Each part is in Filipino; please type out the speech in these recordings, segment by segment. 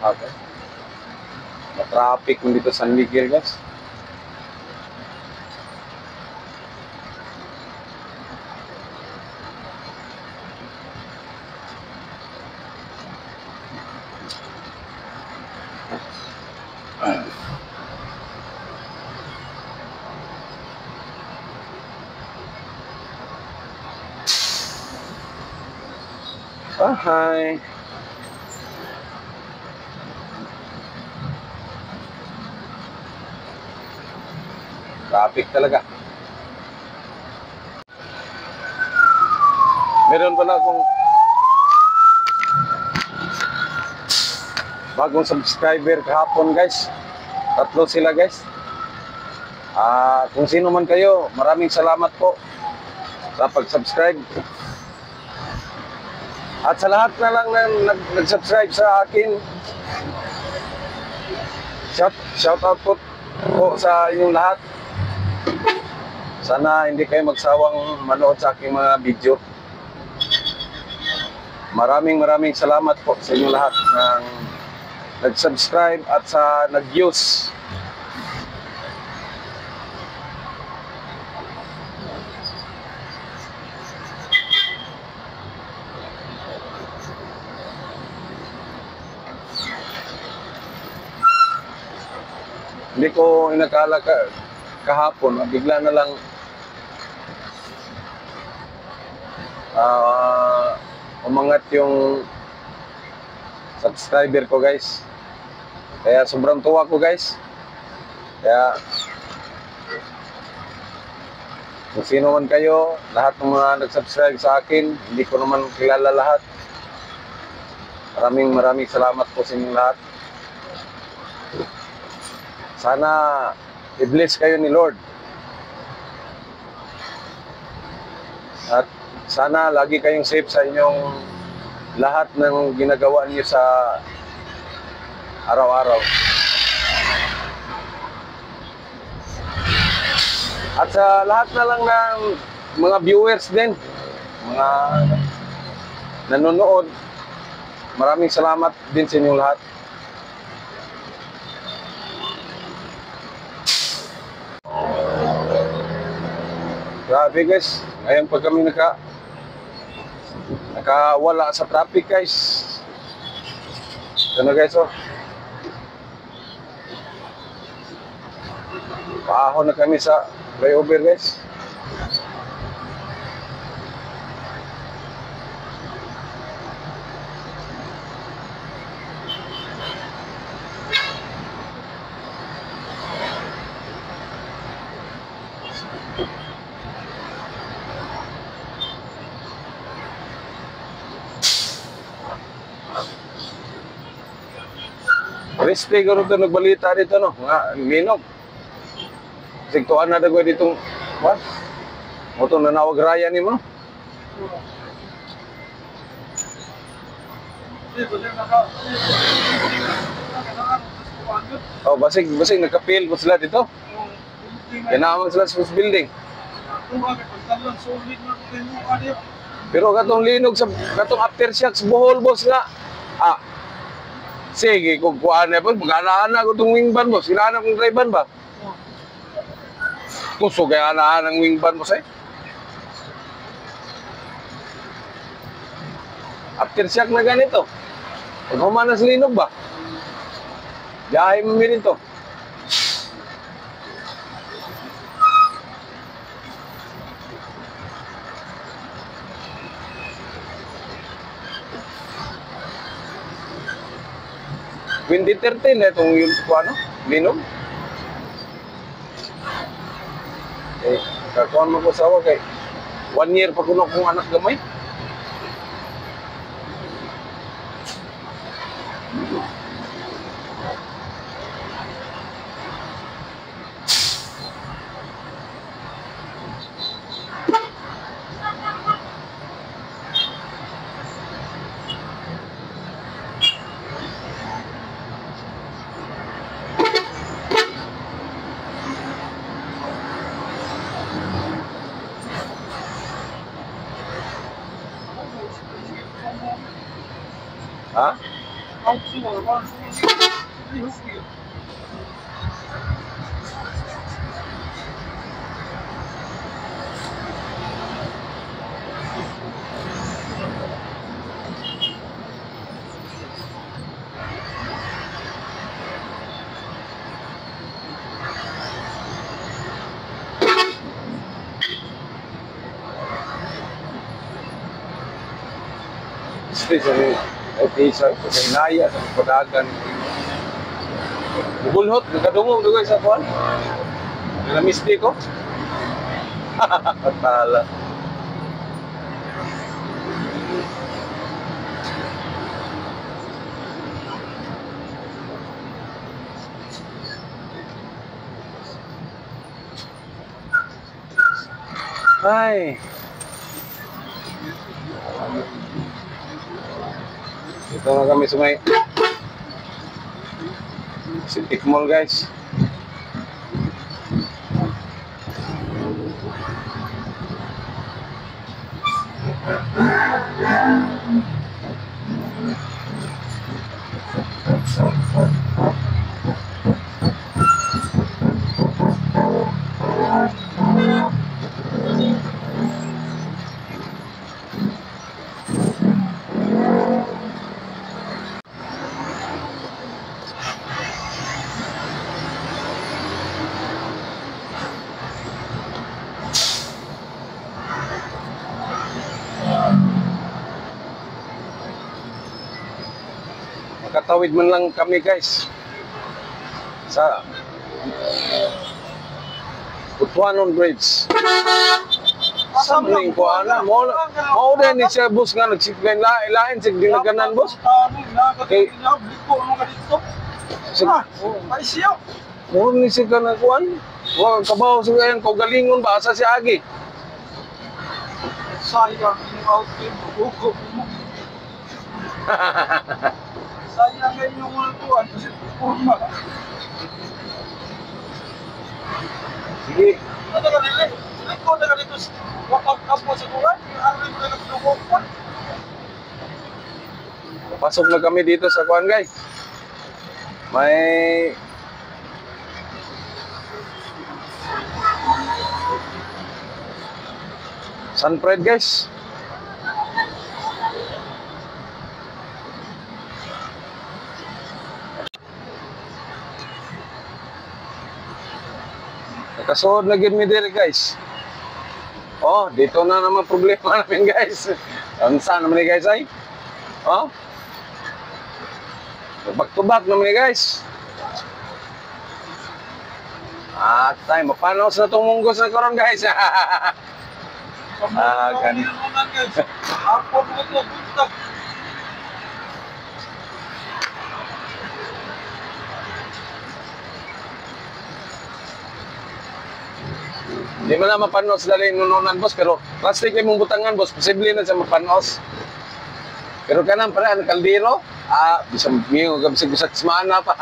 Okay. Traffic dito sa San Miguel, guys. Hi. Traffic talaga. Meron pala akong bagong subscriber kahapon, guys. 3 sila, guys. Kung sino man kayo, maraming salamat po sa pag-subscribe. At sa lahat na lang na nag-subscribe sa akin, shout out po sa inyong lahat. Sana hindi kayo magsawang manood sa aking mga video. Maraming salamat po sa inyong lahat ng nag-subscribe at sa nag-views. Hindi ko inakala kahapon, bigla na lang umangat yung subscriber ko, guys. Kaya sobrang tuwa ko, guys. Kaya kung sino man kayo, lahat ng mga nag-subscribe sa akin, hindi ko naman kilala lahat. Maraming salamat po sa inyong lahat. Sana i-bless kayo ni Lord. At sana lagi kayong safe sa inyong lahat ng ginagawa niyo sa araw-araw. At sa lahat na lang ng mga viewers din, mga nanonood, maraming salamat din sa inyong lahat. Grabe, guys, ngayon pag kami nakawala sa traffic, guys. Ano, guys, oh. Paahon na kami sa flyover, guys. Reste ko ito nagbalita dito, no? Nga, linog. Sigtuan na dagoy ditong, what? Moto nanawag raya ni mo? Oh, basig nagkapil po sila dito. Kinamang sila sa building. Pero katong linog sa katong aftershocks Bohol, boss nga. Sige, kung kuhaan na po, mag-anaan na ko itong wingban mo. Sinahanap kong driveban ba? Gusto kaya anaan ng wingban mo sa'yo. Aftershock na ganito. Pag humanas linog ba? Biyahe mo rin ito. Windy 13 na itong yung ano, linog. Eh, kakuhan mo ko sawa kay 1 year pa kuno kong anak gamay. Ha? Especially at isa sa inaya sa padagan. Bugulhot, nagkadungog dugay sa kuan. Namisti ko. Patala. Ay. Ito na kami sa may City Mall, guys. Makatawid man lang kami, guys, sa Butuanon Bridge. Sa maling ko, ana, mo din ni siya, boss, nga nagsiklain lain sig dinaganan, boss. Okay. Mo ni siya ka na kuan. Wa kabaw siya yang kaugalingon ba asa si agi. Sayang yung outfit buko mo. Sayang yung mga tuwan kasi forma. Sige. Ano ka nila? Liko na ka dito. Wakap kapo sa kuwan. Ano rin na nagpapapon? Pasok na kami dito sa kuan, guys. May Sunfred, guys. Nakasuod na gid mi diri, guys. Oh, dito na naman problema namin, guys. Unsa naman ni, guys, ay? Oh. Back to back naman ni, guys. Tay, mapanos na itong munggos na karon, guys. Ganun. Ako mo ito, buntag. Di man na mapanos dali nununan, boss, pero plastic na mong butangan, boss, posible na siya mapanos. Pero kanang pala, ang kaldero, bisang miyo, gabisig sa semana pa.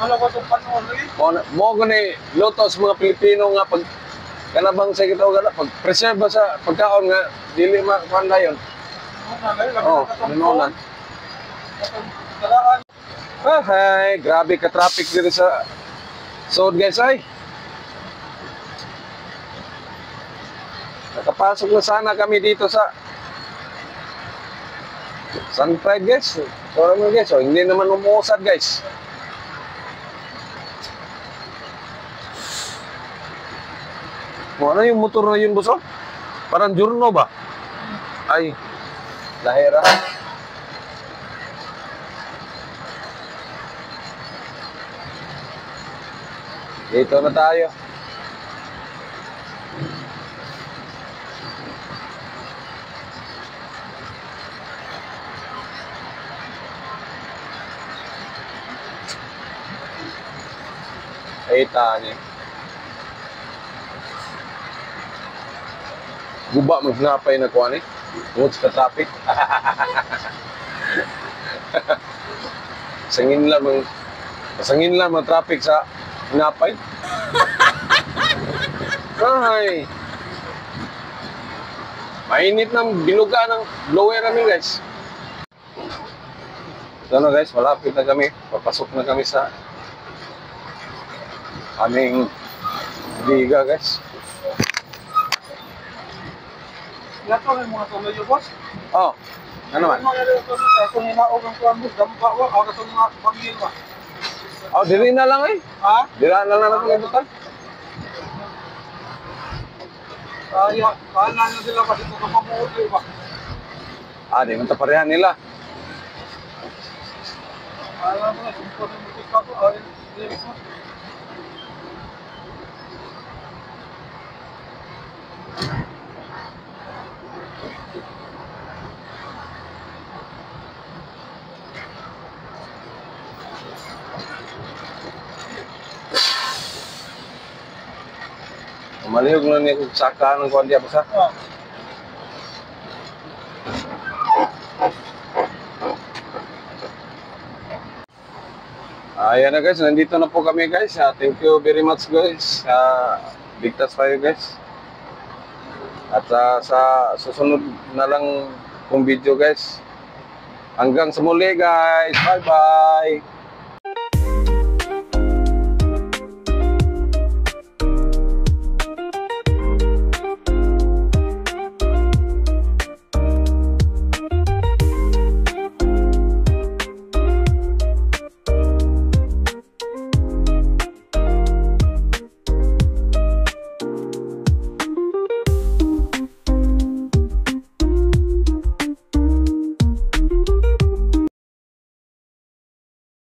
Ano ko itong panon rin? Mo ko ni luto sa mga Pilipino nga pag kanabang sa kita gana pag preserve ba sa pagkaon nga dili makuan dayon. Oh, nununan. Ay, grabe ka traffic dito sa Sod, guys, ay. Nakapasok na sana kami dito sa Sunfred, guys. Sorry mo, guys. So, hindi naman umuusad, guys. Ano yung motor na yun, boss? Parang Giorno ba? Ay, lahira. Dito na tayo. Kita niya. Guba magnapay na kuha ni. Tungod sa traffic. Pasangin lang ang traffic sa napay. Ay. Mainit ng binuga ng blower namin, guys. So ano guys, malapit na kami. Papasok na kami sa aming biga guys. Yato ang mga tuloy yung boss. Oh, ano naman? Kung hinaog ang kuwan boss, dampa ko, ako sa mga pamilya ba? Oh, dili na lang eh. Ha? Dila na lang natin ibutan. Kaya, kaya na sila ba dito sa mamuuli ba? Ah, di man ta parehan nila. Kaya mo, kung po ng mutik ako, ay, hindi mo. Malihog na ni kung saka ng kuwan diya basta. Ah. Ayan na guys, nandito na po kami guys. Thank you very much guys. Ligtas tayo guys. At sa susunod na lang kong video guys. Hanggang sa muli guys. Bye bye.